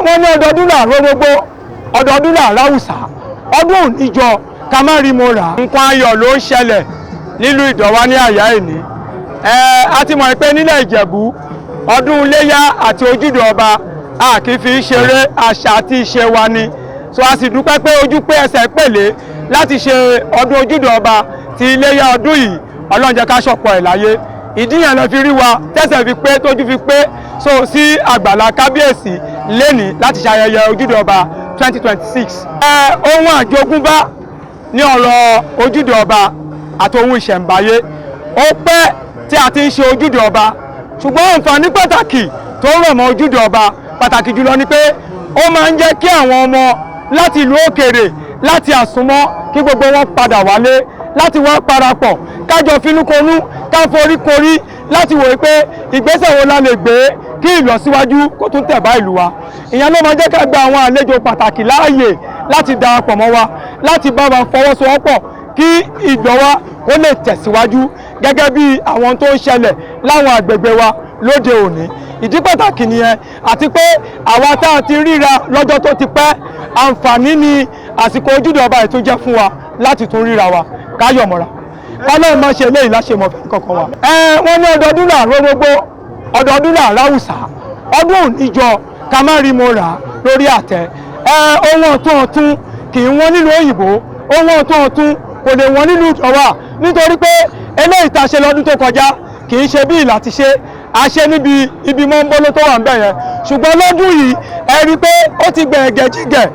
wọ́n ní ọdọọdún là rórógbó ọdọọdún là ráwùsà ọdún ìjọ ká má rí mo rà. nǹkan ayọ̀ ló ń ṣẹlẹ̀ nílùú Ìdọ̀wá ní àyá ìní. A ti mọ̀ pé nílẹ̀ Ìjẹ̀bú ọdún Iléyá àti Ojúde Ọba a kì í fi ṣeré, àṣà àti ìṣe wa ni. So a sì dúpẹ́ pé ojú pé ẹsẹ̀ pèlé láti ṣe ọdún Ojúde Ọba ti Iléyá ọdún yìí. Ọlọ́run jẹ́ ká ṣọ̀pọ̀ ẹ̀ láyé. Ìdí yẹn lọ fi rí wa tẹ́sẹ̀ fi pé tójú fi pé so sí àgbàlá kábíyèsí lẹ́ni láti ṣayẹyẹ Ojúde Ọba 2026. Ohun àjogúnbá ní ọ̀rọ̀ Ojúde Ọba àti ohun ìṣẹ̀ǹbáyé ó pẹ́ tí a ti ń ṣe Ojúde Ọba, ṣùgbọ́n àǹfààní pàtàkì tó rọ̀ mọ́ Ojúde Ọba pàtàkì jùlọ ni pé ó máa ń jẹ́ kí àwọn ọmọ láti ìlú òkèèrè láti àsùnmọ́ kí gbogbo wọn padà wálé láti wá parapọ̀ kájọ finúkonú ká foríkorí láti wòye pé ìgbésẹ̀ wo la lè gbé kí ìlọsíwájú kó tún tẹ̀ bá ìlú wa. ìyẹn ló máa jẹ́ ká gba àwọn àlejò pàtàkì láàyè láti darapọ̀ mọ́ wa láti bá wa fọwọ́sowọ́pọ̀ kí Ìdọ̀wá ó lè tẹ̀síwájú gẹ́gẹ́ bí àwọn tó ń ṣẹlẹ̀ láwọn àgbègbè wa lóde òní. ìdí pàtàkì nìyẹn, àti pé àwa tá a ti ríra lọ́jọ́ tó ti pẹ́, àǹfààní ni àsìkò Ojúde Ọba ètò jẹ́ fún wa láti tún ríra wa káyọ̀ mọ́ra. Ọlọ́run máa ṣe eléyìí láṣẹ mọ́ fẹ́ kankan wa. Wọ́n ní ọdọọdún là rórógbó ọdọọdún là ráwùsà ọdún ìjọ ká má rí mo rà lórí àtẹ. Ohun ọ̀tún kì í wọ́n nílùú òyìnbó, ohun ọ̀tún kò lè wọ́n nílùú Ìdọ̀wá, nítorí pé eléyìí tá a ṣe lọ́dún tó kọjá kì í ṣe bí ìlà ti ṣe a ṣe níbi ibi mọ́ńbóló tó wà ń bẹ̀ yẹn, ṣùgbọ́n lọ́dún yìí ẹ rí i pé ó ti gbẹ̀gẹ̀ jígẹ̀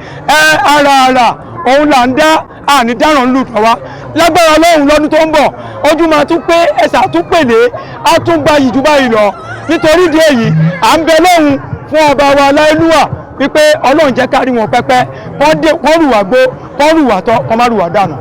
ara òun là ń dá àní dáràn lù Ìdọ̀wá. Lágbára Ọlọ́run lọ́dún tó ń bọ̀ ojú máa tún pé ẹsẹ̀ àtúnpèlé á tún gba yìí jù báyìí lọ. Nítorí ìdí èyí à ń bẹ lóhùn fún ọba wa Aláìlúwà wípé Ọlọ́run jẹ́ kárí wọn pẹ́pẹ́ kọ́ rùwà gbó kọ́ rùwà tọ́ kọ́ má rùwà dànù.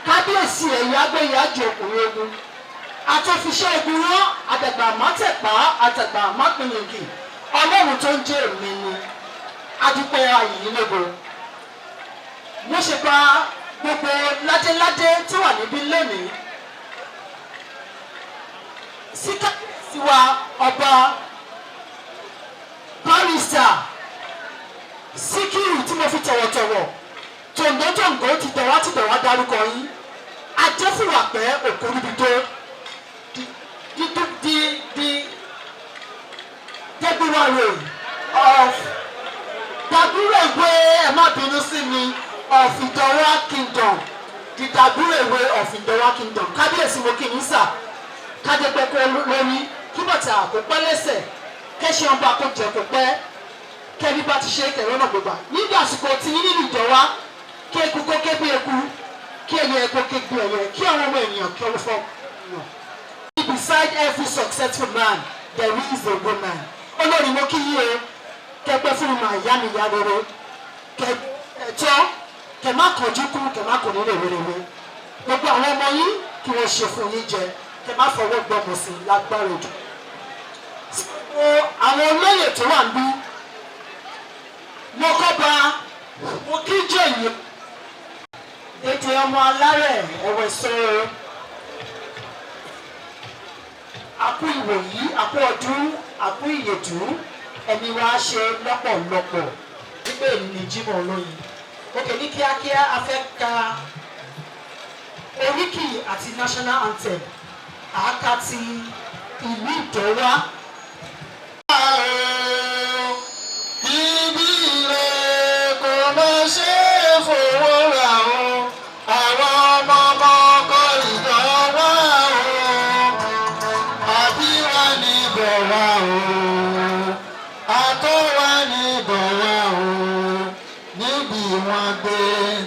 kábíyèsí ẹ̀yà agbẹ́yàjò òkùnrin ogun àtọ́fiṣẹ́ igun rán àdàgbà mátẹ̀pá àdàgbà mápìnyìnkì ọlọ́run tó ń jẹ́ èmi ni adúpẹ́ àyìnlógo. mo ṣe gba gbogbo ládéládé tí wà níbí lónìí sí kábíyèsí wa ọba barrister Sikiru tí mo fi tọ̀wọ̀tọ̀wọ̀ tòǹdótòǹdó ti dọ̀wá dárúkọ yín adé gbàgbé Okuribido, the Dagburewe of Dagburewe of Idowa Kingdom, the Dagburewe of Idowa Kingdom. Kábíyèsí mo kí yín sà, kájẹpẹ́kọ́ lórí kí bàtà kò pẹ́ lẹ́sẹ̀, kẹ́sì ọba kò jẹ́ kò pẹ́, kẹ́bí bá ti ṣe kẹ̀rọ náà gbogbo. Nígbà àsìkò tí yín nínú Ìdọ̀wá, kí eku kó ké bí eku, kí ẹyẹ kó ké bí ẹyẹ, kí àwọn ọmọ ènìyàn kí ọwọ́ fọ́. Beside every successful man, there is a woman. Olórí mo kí yín o, kẹgbẹ́ fún mi máa yá mi yá rere, kẹjọ́, kẹ má kọjú kú, kẹ má kọ nílé wéréwé. Gbogbo àwọn ọmọ yín kí wọ́n ṣe fún yín jẹ, kẹ má fọwọ́ gbọmọ sí lágbára ojú. Àwọn olóyè tó wà níbí, mo kọ́ba, mo kí jẹ̀yìn. Ètò ọmọ alárẹ̀ ẹ̀wẹ̀ sọ̀rọ̀. Àkú ìwòyí, àkú ọdún, àkú ìyèdú, ẹni wá ṣe lọ́pọ̀lọpọ̀. Nígbà èyí ni Jímọ̀ olóyin. Òkè ní kíákíá a fẹ́ ka oríkì àti national anthem. Àáká ti ìlú Ìdọ̀wá. Ibi ilé kò lọ ṣe fowó rà o, àwọn ọmọ ọkọ Ìdọ̀wá o, àbí wà ní Ìdọ̀wá o, àtọ́ wà ní Ìdọ̀wá o, níbi wọn gbé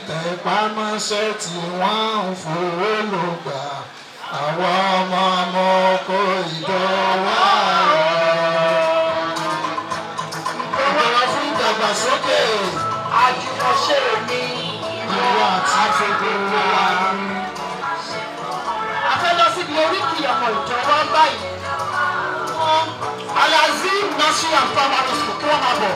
tẹ̀pámọ́ṣẹ́ tí wọ́n ń fowó lò gbà, àwọn ọmọ ọkọ Ìdọ̀wá o. Ìdàgbàsókè Àjùmọ̀ṣe mi ìwà àti gbogbo wa. A fẹ́ lọ síbi oríkì ọmọ Ìdọ̀wá báyìí. Alazim Nursery and Primary School kí wọ́n máa bọ̀.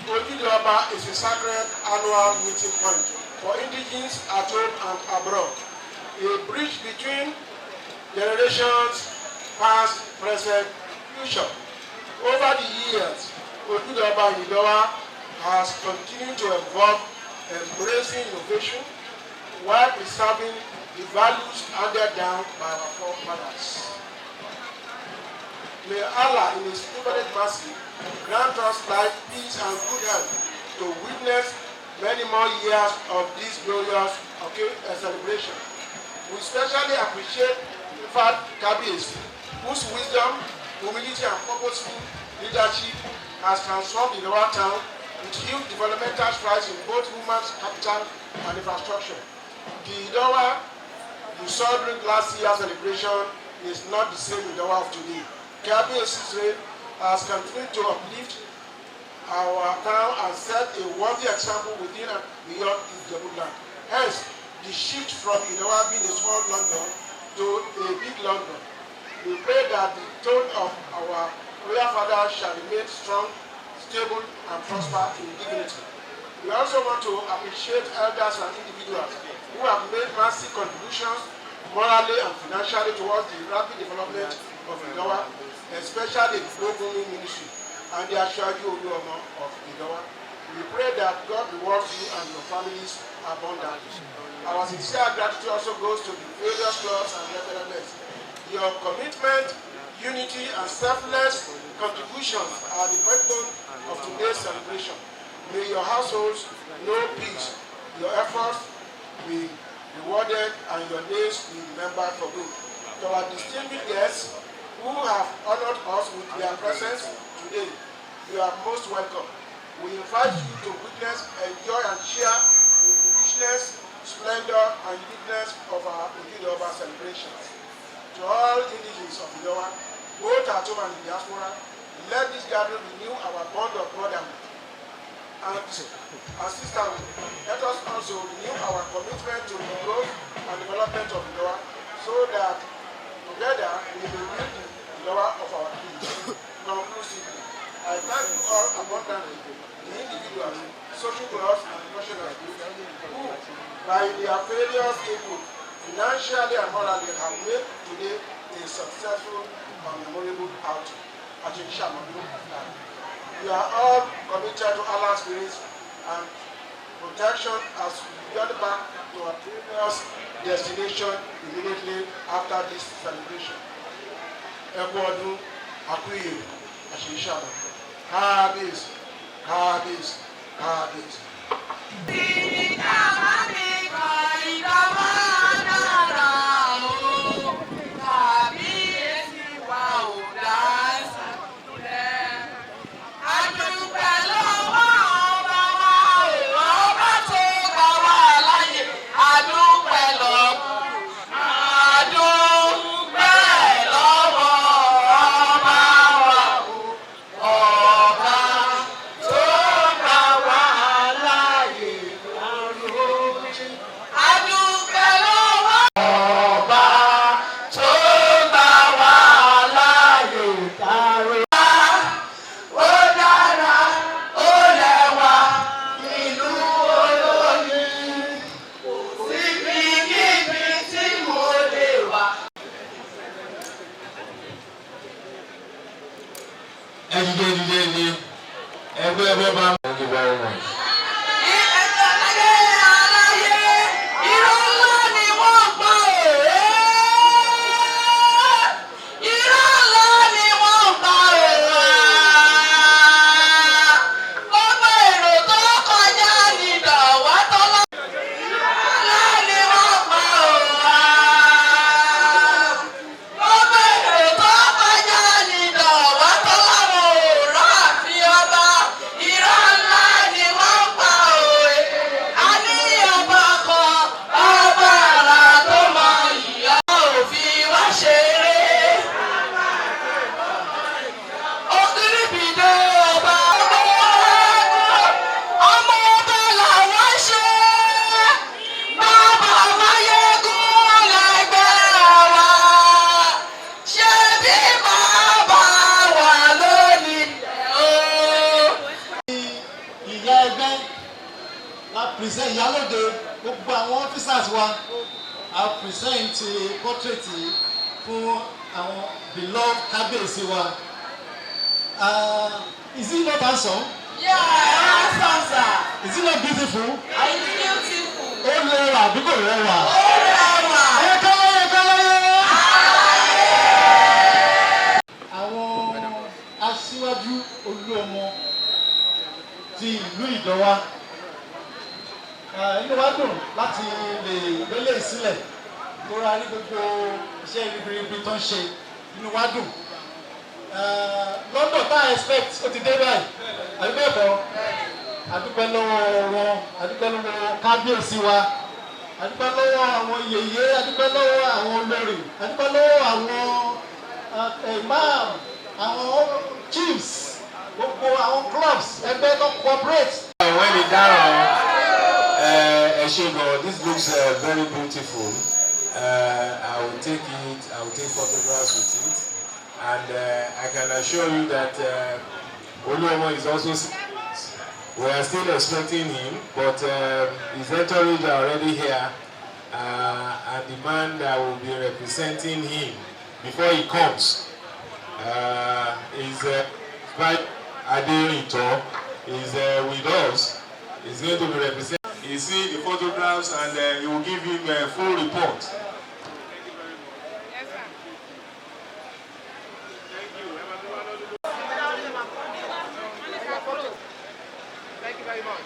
Ojude Oba is a sacred annual meeting point for indigenes at home and abroad. A bridge between generations, past, present, future. Over the years, Ojude Oba Idowa has continued to evolve, embracing innovation while preserving the values handed down by our forefathers. May Allah, in His infinite mercy, grant us life, peace, and good health to witness many more years of this glorious celebration. We especially appreciate Revered Kabiyesi, whose wisdom, humility, and purposeful leadership has transformed Idowa town with huge developmental strides in both human capital and infrastructure. The Idowa you saw during last year's celebration is not the same Idowa of today. Kabiyesi's reign has continued to uplift our town and set a worthy example within and beyond Ijebu land. Hence, the shift from Idowa being a small London to a big London. We pray that the tone of our royal father shall remain strong, stable, and prosper in dignity. We also want to appreciate elders and individuals who have made massive contributions morally and financially towards the rapid development of Idowa, especially the Ogun ministry and the Ojude Oba of Idowa. We pray that God rewards you and your families abundantly. Our sincere gratitude also goes to the various clubs and reverendes. Your commitment, unity, and selfless contributions are the backbone of today's celebration. May your households know peace, your efforts be rewarded, and your days be remembered for good. To our distinguished guests who have honored us with their presence today, you are most welcome. We invite you to witness, enjoy, and share in the richness, splendor, and uniqueness of our Ojude Oba celebrations. To all indigenes of Idowa, both at home and in diaspora, let this gathering renew our bond of brotherhood and sisterhood. Let us also renew our commitment to the growth and development of Idowa, so that together we will build the Idowa of our dreams. Conclusively, I thank you all abundantly, the individuals, social clubs, and professionals who, by their various input, financially and morally, have made today a successful and memorable outing. We are all committed to Allah's grace and protection as we get back to our previous destination immediately after this celebration. Ekwodun, Akuye, Ashishaba. Hadis, Hadis, Hadis. Thank you very much. present Ìyálóde gbogbo àwọn officers wa a present portrait fún àwọn beloved kábíyèsí wa. Is it not handsome? Yeah, handsome, sir. Is it not beautiful? It's beautiful. Ó lẹ́wà bí kò lẹ́wà? Ó lẹ́wà. Ẹ kọ́lọ́yẹ. Àwọn aṣíwájú olúọmọ ti ìlú Ìdọ̀wà. Inú wa dùn láti lè gbélé sílẹ̀ kó ra ní gbogbo iṣẹ́ ribiribi tó ń ṣe. Inú wa dùn. London tá expect ó ti dé báyìí. Àdúgbò ẹ̀kọ́. Àdúgbò lọ́wọ́ wọn, àdúgbò lọ́wọ́ kábíyèsí wa. adúpẹ́ lọ́wọ́ àwọn yèyé, adúpẹ́ lọ́wọ́ àwọn olórí, adúpẹ́ lọ́wọ́ àwọn imam, àwọn chiefs, gbogbo àwọn clubs, ẹgbẹ́ tó cooperate. When it down, this looks very beautiful. I will take photographs with it, and I can assure you that Oluomo is also. We are still expecting him, but his entourage are already here, and the man that will be representing him before he comes is Aderito. Is with us. He's going to be representing. You see the photographs, and he will give him a full report. Thank you very much.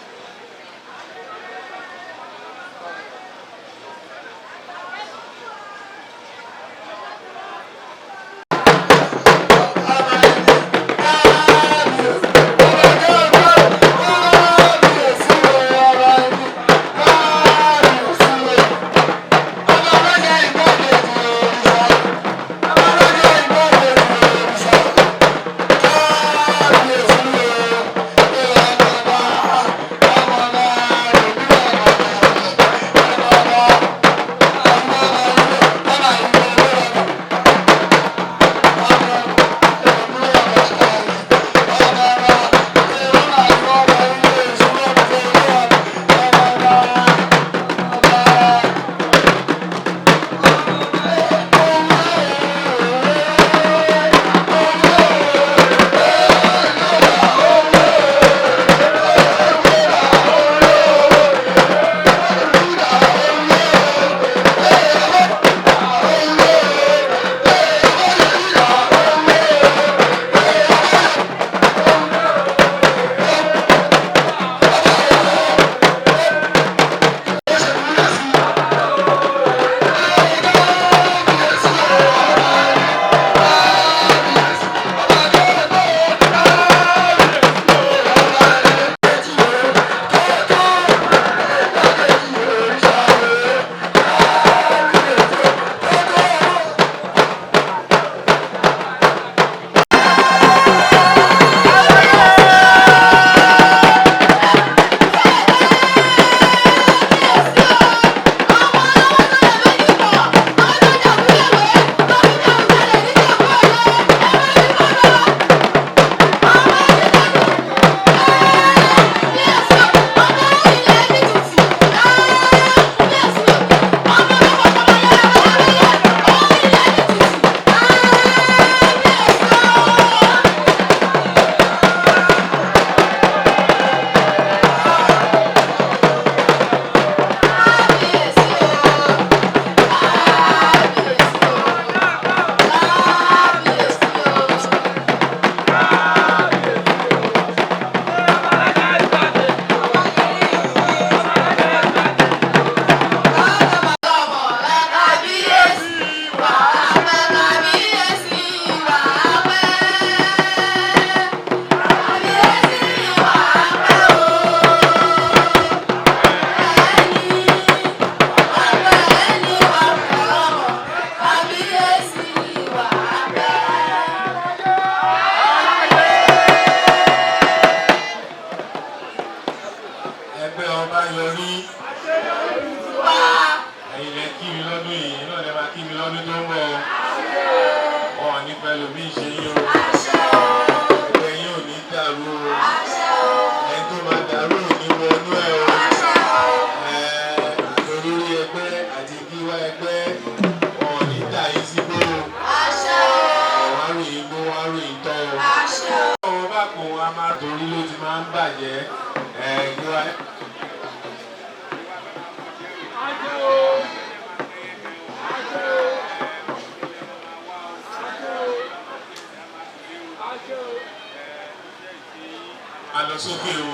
Aso Oke o,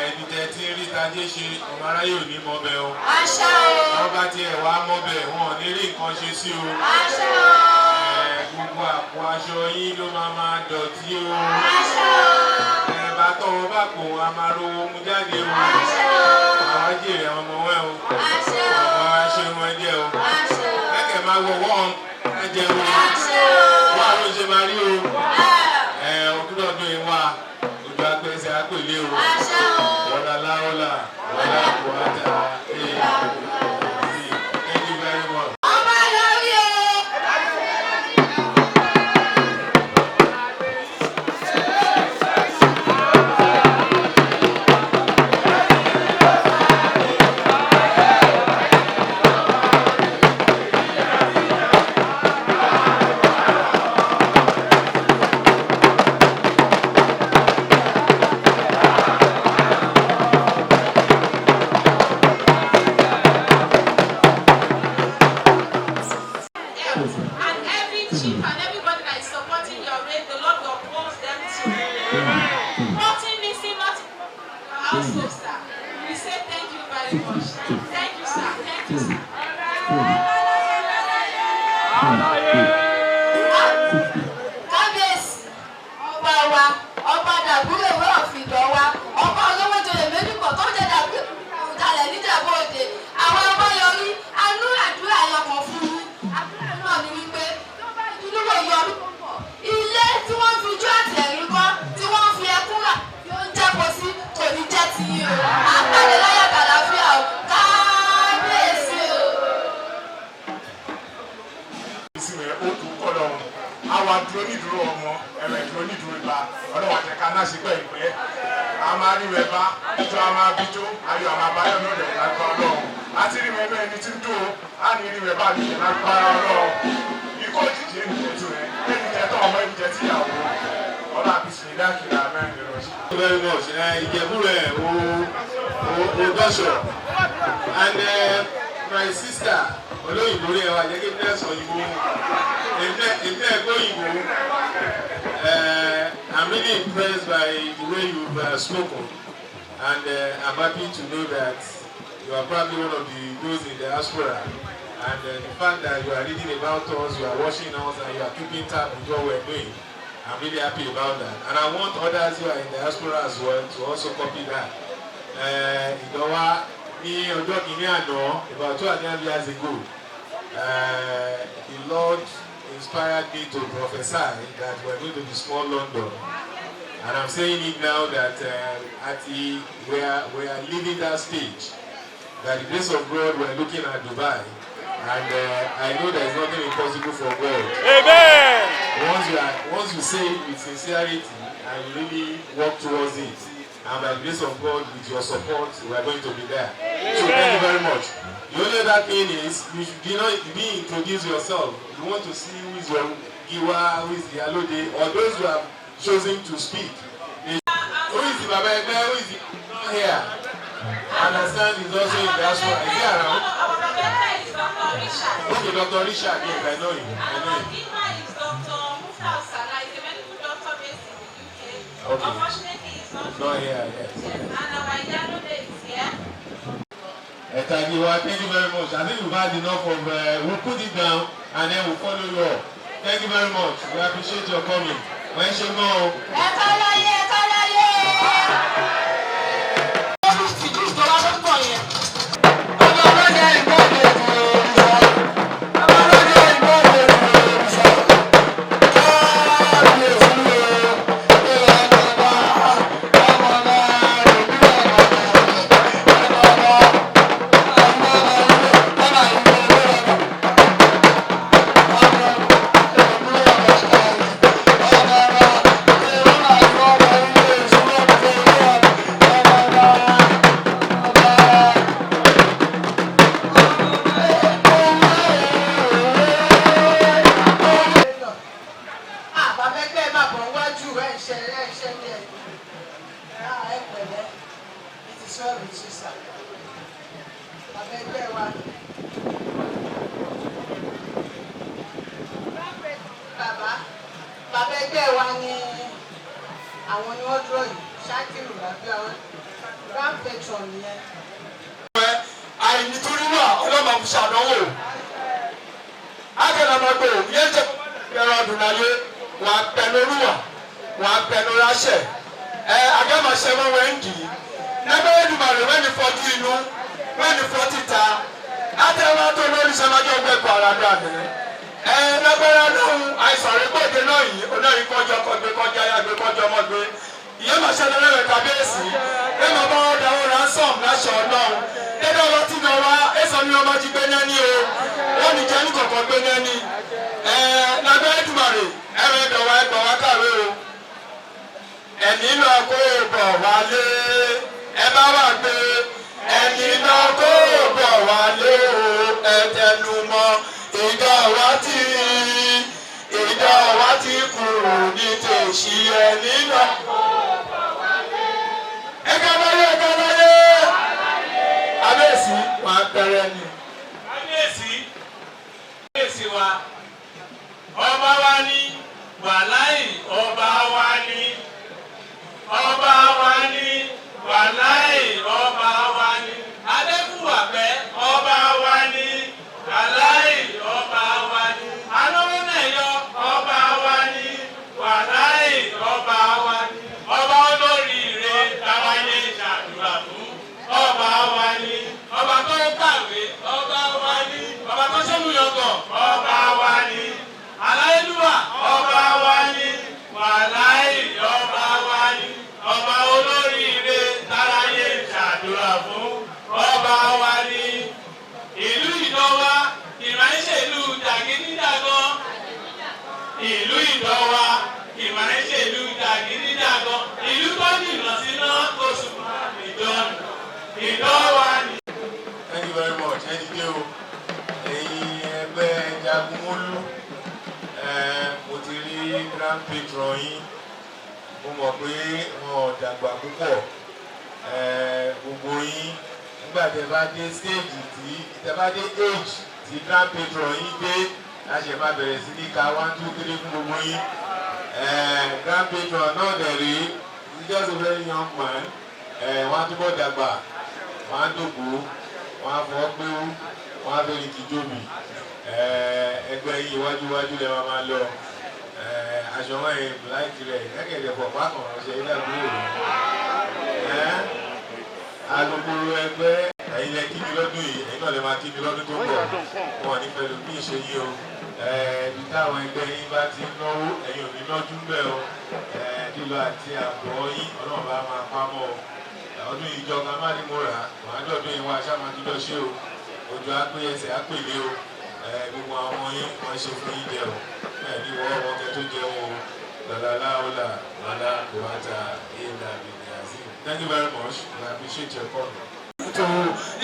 ibi tẹ́ ti rí tajé ṣe ọmọ aráyé ò ní mọ́bẹ̀ o. Wọ́n bá tiẹ̀ wá mọ́bẹ̀ wọn ò ní rí nǹkan ṣe sí o. Gbogbo àpò aṣọ yín ló máa dọ̀tí o. bá tọ́ wọn bá pò wọn a máa ro ohun jáde o. Àwọn jèrè àwọn ọmọ wọn o. Àwọn aṣẹ wọn jẹ o. Kẹ́kẹ́ máa wọ wọ́n jẹ o. Wọ́n àrùn ṣe máa rí o. Ọdún ọdún yìí wà. Ojú agbẹ́sẹ̀ àpèlé o. Wọ́lá láwọ́lá. Wọ́lá kò wá ta. Thank you very much. Kábíyèsí ọba wa ọba Dagburewe of Idowa ọba olówójọ èmẹ́dìkọ̀ tó jẹ́ Dagburewe ní Ìjẹ̀bú Òde àwọn ọba yọrí anú àdúrà ẹyọkàn fún yín àdúrà náà ni wípé tó bá inú lè yọrí púpọ̀ ilé tí wọ́n fi ojú àtẹ̀rí kọ́ tí wọ́n fi ẹkún rà tí ó ń jẹ́pọ̀ sí kò ní jẹ́ ti yín o àpàdé láyà kàlàáfíà o kábíyèsí o. Àwa dúró nídúró ọmọ ẹ̀rẹ̀ dúró nídúró ìbá ọlọ́wọ́ àtẹ̀ká náà sí pẹ̀ ìpẹ́ a máa rí rẹ̀ bá ìjọ a máa bí tó ayọ̀ a máa bá yọ̀ lọ́dẹ̀ lágbá ọlọ́run àti rí rẹ̀ bẹ́ẹ̀ ni tí ń tó a ní rí rẹ̀ bá ní lágbá ọlọ́run ikú òjijì ènìyàn tó rẹ̀ ènìyàn tó ọmọ ènìyàn tí ìyàwó ọlọ́ àbísí ní dákìlá mẹ́rin lọ sí. Thank you very much. Ijebu Idowa and my sister Olóyìnbó rẹ̀ wá jẹ́ kí n tẹ́ sọ Òyìnbó. I'm really impressed by the way you've spoken, and I'm happy to know that you are probably one of those in the diaspora, and the fact that you are reading about us, you are watching us, and you are keeping tab with what we're doing. I'm really happy about that, and I want others who are in the diaspora as well to also copy that. Idowa ní ọjọ́ kìíní àná, about 2.5 years ago, the Lord inspired me to prophesy that we're going to be small London, and I'm saying it now that we are leaving that stage. That the grace of God, we're looking at Dubai, and I know there is nothing impossible for God. Amen. Once you say it with sincerity and you really work towards it, and by the grace of God, with your support, we are going to be there. Amen. So thank you very much. The only other thing is, you should introduce yourself. You want to see who is your Giwa, who is the Alode, or those who have chosen to speak. Who is the Baba Egbe, who is not here? I understand he's also in Diaspora. Is he around? Our Baba is Dr. Richard. Okay, Dr. Richard, yes, I know him. And our Gima is Dr. Mufta, is a medical doctor based in the UK. Okay. Unfortunately, he's not here. Yes. And our Alode is here. Thank you very much. I think we've had enough of, we'll put it down and then we'll follow you up. Thank you very much. We appreciate your coming. When you go. Bàbá ẹgbẹ́ wa ni àwọn ni wọ́n dúró yìí, Sikiru àbí àwọn grand patron nìyẹn. Àìnítorí wà ọlọ́mọ fi ṣàdánwò. Akẹ́nàmọ́gbò yẹn jẹ́ ẹ̀rọ ọdún láyé, wọ́n á pẹ̀lú olúwa, wọ́n á pẹ̀lú ráṣẹ̀. Agamashema Wendy, never do my when you for you, when you for Tita, Atama to know the Samajo Paradane. Never know, I saw a boy, you know, you call your Kodja, Yamasha Cabesi, then about the old ransom, national law. They don't want to know, it's on your magic Benani, only Janico for Benani. Never to marry, ever the wife of Akaro. And in our go, Wale, Ebawate, and in our go, Wale, Etenuma, Idawati, Kuru, Nite, she and Nina. Abesi wa pereni. Abesi wa. Ọba wa ni, wàláì ọba wa ni. Ọba wa ni, wàláì ọba wa ni. Adékúwàpẹ́ ọba wa ni, wàláì ọba wa ni. Alówónẹ̀yọ ọba wa ni, wàláì ọba wa ni. Ọba olóríire táwáyé ṣàdúrà fún. Ọba wa ni, ọba tó kàwé, ọba wa ni, ọba tó ṣẹ́múyọ̀gọ̀, ọba wa ni, aláìlúwà, ọba wa ni, wàláì, ọba wa ni, ọba olóríire táráyé ṣàdúrà fún, ọba wa ni, ìlú Ìdọ̀wà, ìmáṣèlú Jàgídíjàgan, ìlú Ìdọ̀wà, ìmáṣèlú Jàgídíjàgan, ìlú tó jìnnà síná tó súnmọ́ ìjọ́nù. Thank you very much. Thank you. Ẹgbẹ́ Jagunmólú, mo ti rí grand patron yín, mo mọ̀ pé wọn ò dàgbà púpọ̀. Gbogbo yín, nígbà tẹ́ bá dé stage tẹ́ bá dé age tí grand patron yín dé, a ṣe máa bẹ̀rẹ̀ sí ní ka 1, 2, 3 fún gbogbo yín. Grand patron náà dẹ̀ rí, he's just a very young man. Wọ́n á túbọ̀ dàgbà. Wọ́n á dògbò, wọ́n á fọ́ pé wọ́n á bẹ̀rẹ̀ kìjọ́bì. Ẹgbẹ́ yìí iwájú lẹ́ máa lọ. Aṣọ wọn yẹn láìkí rẹ̀ kẹ́kẹ̀dẹ̀ pọ̀ pákàn ọ̀ṣẹ́ Dagburewe. Alukoro ẹgbẹ́ ẹ̀yin lẹ kí mi lọ́dún yìí, ẹ̀yin náà lè máa kí mi lọ́dún tó ń bọ̀. Wọ́n ní pẹ̀lú bí ìṣe yìí o. Ibi táwọn ẹgbẹ́ yín bá ti ń náwó, ẹ̀yin ò ní lọ́jú ń bẹ̀ o. Lílọ àti àbọ̀ yín ọlọ́run bá máa pamọ́ o. Ọdún ìjọ kan má ní mo rà á, wọ́n á dọ̀dún ìwọ̀n aṣáájú ṣe o. Ojú apé ẹsẹ̀ apèlé o. Gbogbo àwọn yín wọ́n ṣe fún yín jẹ o. Bẹ́ẹ̀ ni wọ́n wọ́n kẹ́ tó jẹun o. Lọ́láláwọ́lá lọ́lá kò wá ta ìlà ìdí àzí. Thank you very much. I appreciate your call.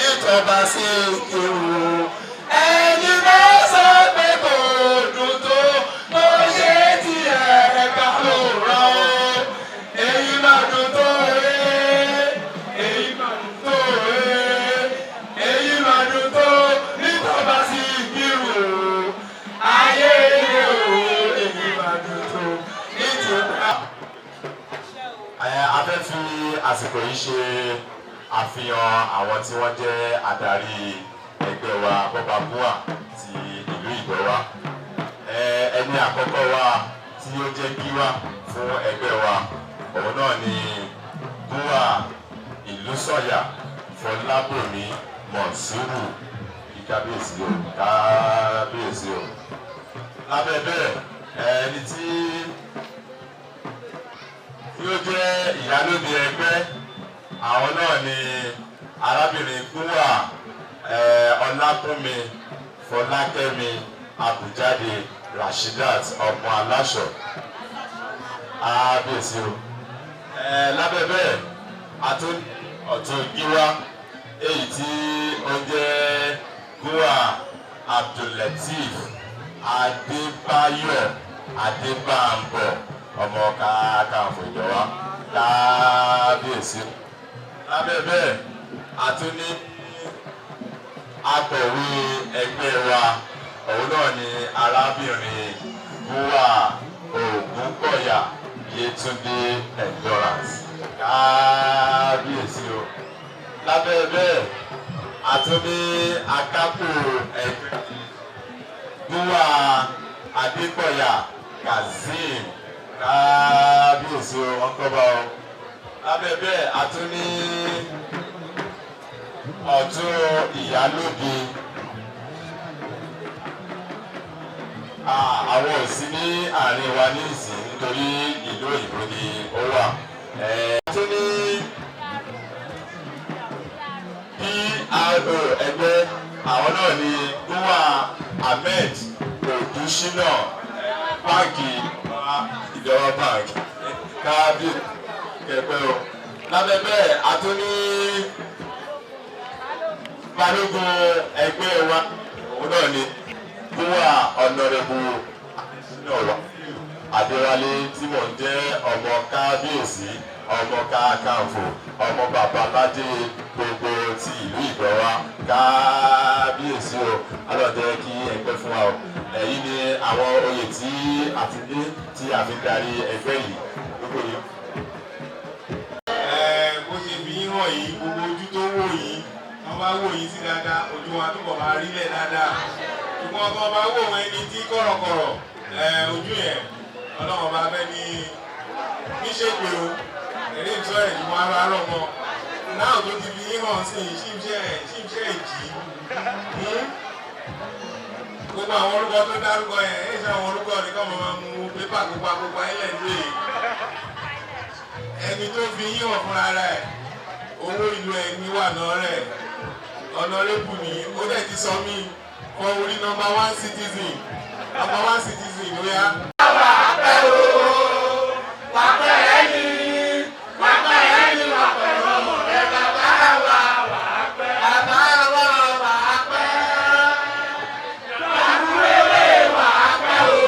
Ìjọba sí Sikiru. Ẹni bá sọ pé kò dùn tó, mo ṣe tiẹ̀ ẹ̀ka ló rọ̀ ọ́. Èyí máa dùn tó a fẹ́ fi àsìkò yìí ṣe àfihàn àwọn tí wọ́n jẹ́ adarí ẹgbẹ́ wa bọ́bàbúà ti ìlú Ìdọ̀wà. Ẹni àkọ́kọ́ wa tí ó jẹ́ gíwá fún ẹgbẹ́ wa òun náà ni búà ìlú Sọ̀yà Fọlábòmí Mọ̀súrù. Kábíyèsí o, kábíyèsí o. Lábẹ́ bẹ́ẹ̀ ẹni tí ó jẹ́ ìyálóde ẹgbẹ́ àwọn náà ni arábìnrin Búà Ọlákúnmi Fọlákẹ́mi Àbújáde Rashidat ọmọ aláṣọ. Kábíyèsí o. Lábẹ́ bẹ́ẹ̀ ọ̀tún gíwá èyí tí ó jẹ́ Búà Abdulateef Adébáyọ̀ Adébámbọ̀ ọmọ Kakanfò Ìdọ̀wà. Kábíyèsí. Lábẹ́ bẹ́ẹ̀ àtún ní akọ̀wé ẹgbẹ́ wa òun náà ni arábìnrin Búà Ògúnkọ̀yà Yétúndé Endurance. Kábíyèsí o. Lábẹ́ bẹ́ẹ̀ àtún ní akápò ẹgbẹ́ Búà Adékọ̀yà Kazeem. Kábíyèsí o, wọ́n kọ́ bá o. lábẹ́ bẹ́ẹ̀ a tún ní ọ̀tún ìyálóde. Àwọn ò sí ní àárín wa ní ìsìn nítorí ìlú òyìnbó ni ó wà. A tún ní PRO ẹgbẹ́ àwọn náà ni Gúwà Ahmed Odúṣínà báńkì Ìdọ́wà báńkì kábíyè kẹpẹ́ o. Lábẹ́ bẹ́ẹ̀ a tún ní balógun ẹgbẹ́ wa òun náà ni Gúwà ọ̀nàrẹ́bù Adéwálé tí mò ń jẹ́ ọmọ kábíyèsí ọmọ káàkànfò ọmọ babaládé gbogbo ti ìlú Ìdọ́wà kábíyèsí o alọ́dẹ kí ẹgbẹ́ fún wa o. Èyí ni àwọn oyè tí a ti dé tí a fi darí ẹgbẹ́ yìí gbogbo yìí. Bó ṣe fi yín hàn yìí gbogbo ojú tó wò yìí wọ́n bá wò yín sí dáadáa ojú wọn àtúbọ̀ máa rí lẹ̀ dáadáa ṣùgbọ́n ọkọ̀ bá wò wọ́n ẹni tí kọ̀rọ̀kọ̀rọ̀ ojú yẹn ọlọ́run bá fẹ́ ní ṣègbè o èrè ìtọ́ ẹ̀ ìwọ ara rọ̀ mọ́ náà tó ti fi yín hàn sí ṣíṣẹ́ ìjì gbogbo àwọn orúkọ tó dárúkọ yẹn èyí ṣe àwọn orúkọ nìkan máa mú pépà gbogbo ayẹlẹ̀ ń lè ẹni tó fi yín hàn fúnra rẹ̀ owó ìlú ẹni wà náà rẹ̀ ọ̀nàrẹ́bù ni ó dẹ̀ ti sọ mí fún orí number 1 citizen ló yá. wà á pẹ́ o wà á pẹ́ ẹ̀yìn wà á pẹ́ ẹ̀yìn wà á pẹ́ ọmọ rẹ̀ bàbá wa wà á pẹ́ bàbá wa wà á pẹ́ Dagburewe wà á pẹ́ o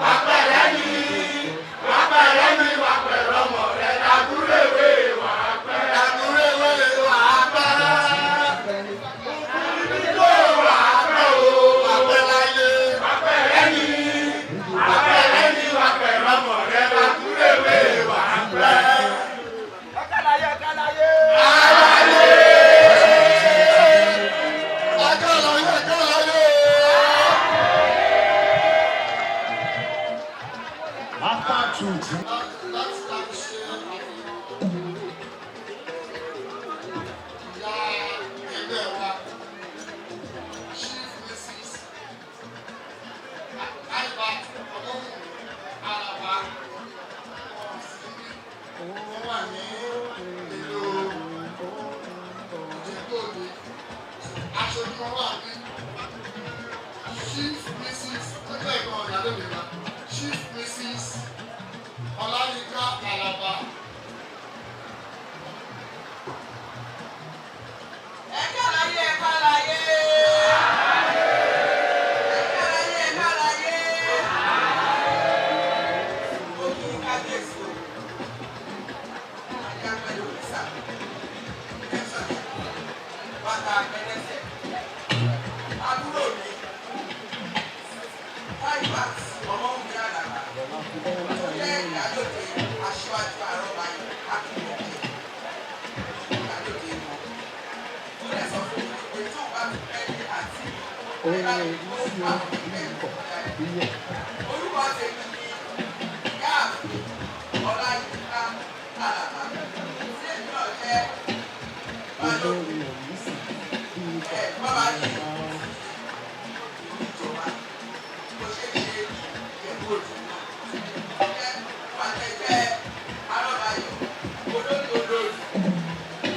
wà á pẹ́ ẹ̀yìn wà á pẹ́ ẹ̀yìn wà á pẹ́ ọmọ rẹ̀ Dagburewe wà á pẹ́ Dagburewe wà á pẹ́ Okuribido wà á pẹ́ o wà á pẹ́ láyé wà á pẹ́ ẹ̀yìn wà á pẹ́ ẹ̀yìn wà á pẹ́ ọmọ rẹ̀ Dagburewe wà á pẹ́. Ọ̀kàlàyé ọ̀kàlàyé. Àlàyé. Ọ̀kàlàyé ọ̀kàlàyé. After truth. Let's start sharing our Yagilegbo Chief Mrs. Idowa Ogun Alaba wọ́n wà ní ìlú Ijebu aṣojú wọn wà ní Chief Mrs. ọjọ́ ìgbọ̀n ìyálómìnira Chief Mrs. Ọláyínká Alaba. Ẹ̀kàlàyé ẹ̀kàlàyé. Ẹ̀kàlàyé ẹ̀kàlàyé. Ojú kábíyèsí o. Àyà pẹ̀lú ìsà. Ẹ̀sà. Bàtà ẹlẹ́sẹ̀. Àbúrò mi. Fáìbà ọmọ mi àlàkà. Ó jẹ́ ìyálóde aṣíwájú àrọ́bá yìí. Akínyẹ̀kẹ́. Ìyálóde wọn. Ó lè sọ fún mi pé tó bá ti pẹ́ ní àti ìlera ìlú àwọn ìpínlẹ̀ orúkọ tèmi ni Yáàfin Ọláyínká Alaba tí èmi náà jẹ́ balógun bàbá yìí ìjọba bó ṣe ṣe Ìjẹ̀bú Òde jẹ́ pàtẹ́jẹ́ arọ́bàyọ̀ olórí olórí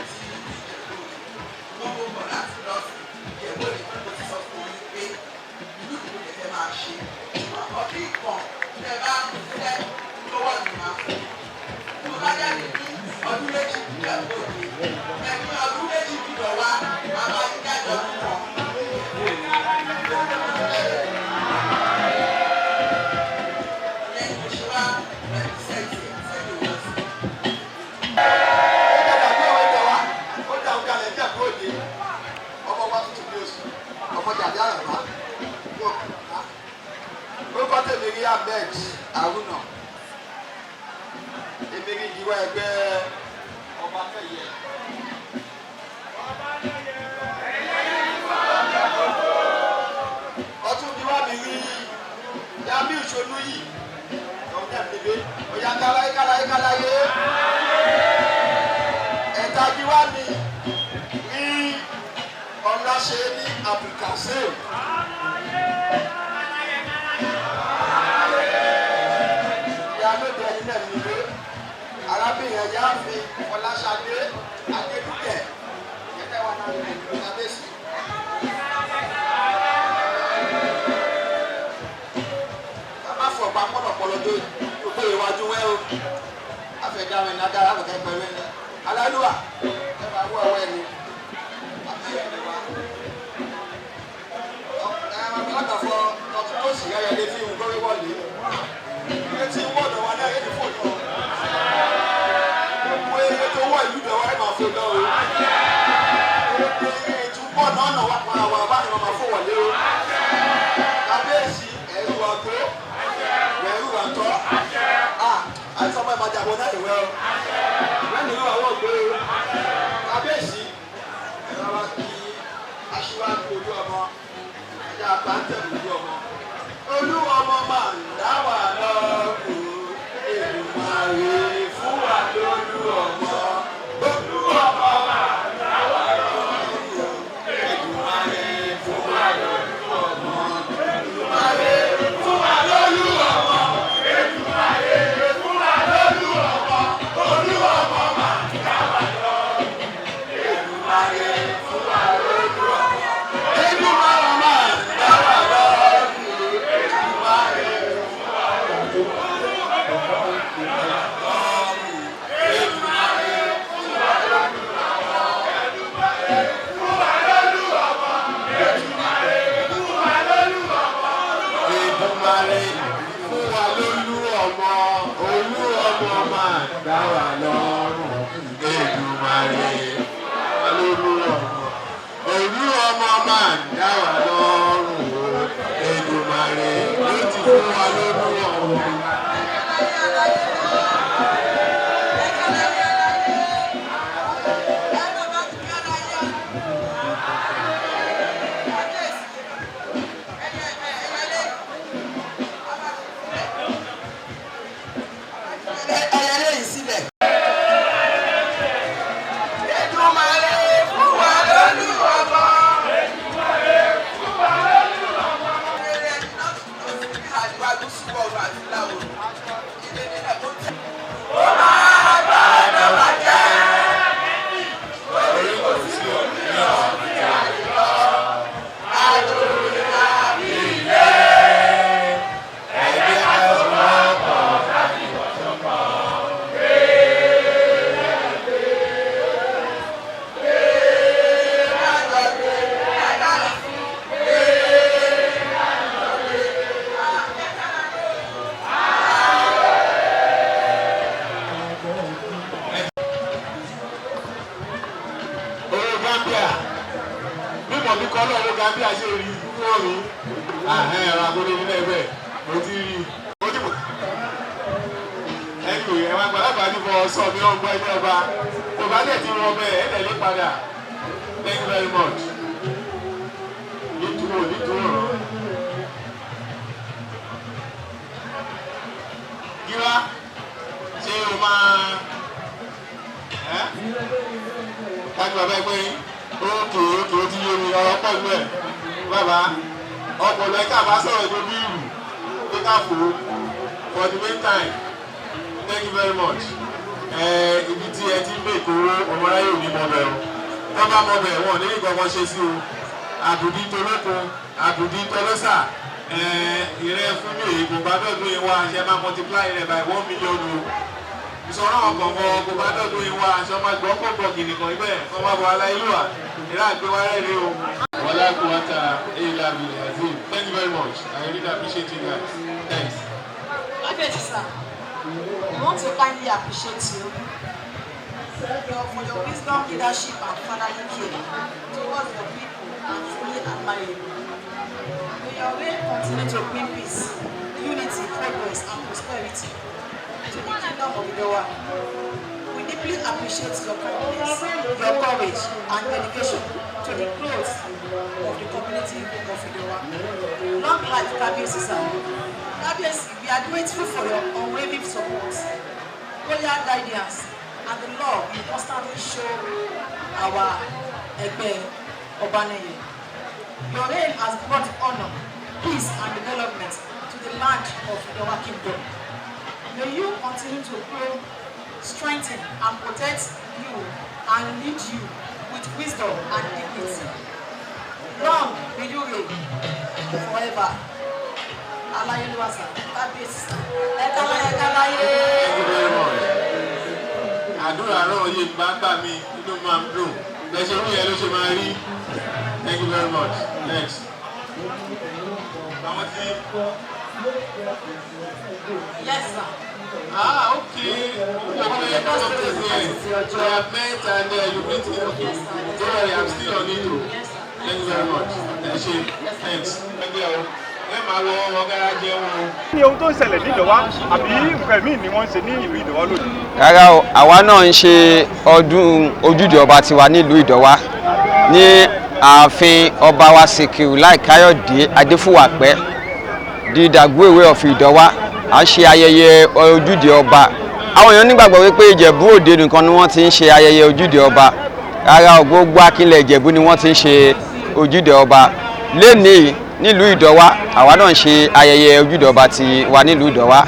ti Ìjẹ̀bú Òde wọ́n mú bọ̀ láti lọ sí Ìjẹ̀bú Òde tó ti sọ fún mi pé ìlú ìlú lè fẹ́ máa ṣe ọdún ìkan tẹ bá ṣiṣẹ́ lọ́wọ́ ní máa fún un tó bá jáde ní ọdún méjì Ìjẹ̀bú Òde ẹni ọdún méjì Ìdọ̀wà bàbá ìjájọ kan. Lẹ́yìn oṣù wa rẹ̀písẹ́ǹtì sẹ́yìn wọ́n sí. Ó dá ọjà lẹ̀ Ìjẹ̀bú Òde ọmọ wa tuntun bí oṣù ọmọ jàdí àràbá yóò kà á. Orúkọ tèmi rí Ahmed Haruna èmi rí ìdíwọ́ ẹgbẹ́ ọba fẹ́yẹ. Ọtún ìdíwọ́ mi rí Yami Ìṣolú yìí ọ̀hún ẹ̀ bèbè ọ̀yà káláyé káláyé káláyé. pàtàkì wá ní ọ̀la ṣe ní àpìkàṣe. ìyálóde ẹni náà nílé arábìnrin ẹ̀yà fi Fọláṣadé Adédúkẹ̀ gẹ́gẹ́ wà náà ní ìlú Kábíyèsí. bàbá fọ̀ pa pọ̀lọpọ̀lọ tó gbé iwájú wẹ́ o afẹ́dáwìn náà dára kọ̀kẹ́ pẹ̀lú ẹni aláìlúwà ẹ máa wọ ọwọ́ ẹni. alágbàfọ̀ ọtún tó sì yáyẹ létí ìwúgbọ́rí wọ̀lé létí wọ́ọ̀dọ̀ wa náà yéé fò lọ. gbogbo eré tó wọ̀ ìlú ìdọ̀wọ́ ẹ̀ máa fò lọ o. ètùbọ̀ náà nà wà pa àwọn àbáni wọn máa fò wọlé o. Kábíyèsí ẹ̀rù ọ̀tọ́ ẹ̀rù ọ̀tọ́ àìsàn ọmọ ìbàdàn àwọn náà ìwé o. lẹ́nu ìlú àwọn ògbé o. Kábíyèsí ẹ̀rọ wa kí aṣíwájú ojú ọmọ ẹ̀jẹ̀ àpáńtẹ̀ ojú ọmọ. Olú ọmọ máa ń dá wà lọ́kù Èdùmàrè fún wa lólu ọmọ. Olú ọmọ máa ń dá wà lọ́kù Èdùmàrè fún wa lólu ọmọ. Èdùmàrè fún wa lólu ọmọ. Èdùmàrè fún wa lólu ọmọ. Olú ọmọ máa ń dá wà lọ́kù Èdùmàrè fún wa lólu ọmọ. Èdùmàrè máa ń dá wà lọ́kù Èdùmàrè fún wa lólu ọmọ. Èdùmàrè fún wa lólu ọmọ. Olú ọmọ máa ń dá wà lọ́rùn. Èdùmàrè fún wa lólu ọmọ. Olú ọmọ máa ń dá wà lọ́rùn. Èdùmàrè ló ti fún wa lólu ọmọ. Ẹyẹlé yìí sílẹ̀. Èdùmàrè fún wa lólu ọmọ. Èdùmàrè fún wa lólu ọmọ. Àdìwájú súnmọ́ ọ̀rọ̀ àti ìlàwọ̀. Ilé nílẹ̀ tó tẹ̀. Ó máa bá ọ̀dọ̀ jẹ́. Orí kò sí òní ọ̀rọ̀ ní àyíká. Àdúrà àbí ilé. Ẹgbẹ́ àwọn ọkọ̀ láti wọ̀ṣọ̀kọ̀. Owó Gambia bí mọ̀mí kọ́ náà owó Gambia ṣe rí fún mi. Ẹ̀rọ agbóni nílẹ̀ ẹgbẹ́ mo ti rí i. Ẹ̀kọ́ ẹ̀ wá gbàlagbà ní bọ́ sọ mi ọgbọ́n ẹgbẹ́ ọba. Kò bá dẹ̀ ti rọ bẹ́ẹ̀ ẹ̀ tẹ̀lé padà. Thank you very much. Nítorí rán. Gíwá ṣé o máa kájú bàbá ẹgbẹ́ yín? Ókè ó ti yé mi ọ̀rọ̀ pẹ̀lú ẹ̀. Bàbá ọpọlọ ẹ̀ka bá sọ̀rọ̀ ètò bí ìlú pé ká fò ó for the meantime. Thank you very much. Ibi tí ẹ ti ń bè kó ọmọ aráyé ò ní mọ bẹ̀ o. Wọ́n bá mọ bẹ̀ wọ́n ní ìgbọ̀ngàn ṣe sí o. Àbùdí tolókun, àbùdí tọlọ́sà. Ìrẹ́ fún mi èyí kò bá dọ́gbọ́n yín wá ṣe máa multiply rẹ̀ by 1 million o. Ìsọ̀rọ̀ ọ̀kọ̀ọ̀kan kò bá dọ́gbọ́n yín wá ṣe máa gbọ́ pọ̀pọ̀ kìnìkan ibẹ̀ kọ́ máa bọ̀ aláìlúwà. Ìrẹ́ àgbéwárẹ́ rẹ o. Wọlé àkúwátà Eyla Abdulaziz. Thank you very much. I really appreciate you guys. Thanks. Kábíyèsí sir, I want to kindly appreciate you for your wisdom, leadership, and fatherly care towards the people and fully admire you. May your reign continue to bring peace, unity, progress, and prosperity to the kingdom of Idowa. We deeply appreciate your kindness, your courage, and dedication to the growth of the community of Idowa. Long life, Kábíyèsí sir. Kábíyèsí, we are grateful for your unwavering support, royal guidance, and the love you constantly show our Egbe Obaneye. Your reign has brought honor, peace, and development to the land of Idowa Kingdom. May you continue to grow, strengthen, and protect you and lead you with wisdom and dignity. Long may you reign forever. Alayeluwasa, that is. Thank you very much. Àdúrà rán oyè bàbá mi inú máa ń dùn. Bẹ́ẹ̀ ṣe wúyẹ ló ṣe máa rí. Thank you very much. Next. Yes, sir. Okay. We have met and you meet me. Don't worry, I'm still on it. Thank you very much. Thanks. Thank you. Ní ohun tó ń ṣẹlẹ̀ ní Ìdọ̀wá àbí nǹkan míì ni wọ́n ń ṣe ní ìlú Ìdọ̀wá lónìí. Rárá o, àwa náà ń ṣe ọdún Ojúde Ọba tiwa nílùú Ìdọ̀wá ní ààfin ọba wa Sikiru Olukayode Adéfúwàpẹ́ di Dagburewe of Idowa. À ń ṣe ayẹyẹ Ojúde Ọba. Àwọn èèyàn nígbàgbọ́ wípé Ìjẹ̀bú Òde nìkan ni wọ́n ti ń ṣe ayẹyẹ Ojúde Ọba. Rárá o, gbogbo akínlẹ̀ Ìjẹ̀bú ni wọ́n ti ń ṣe Ojúde Ọba. Lénìí nílùú Ìdọ̀wá àwa náà ń ṣe ayẹyẹ Ojúde Ọba tiwa nílùú Ìdọ̀wá.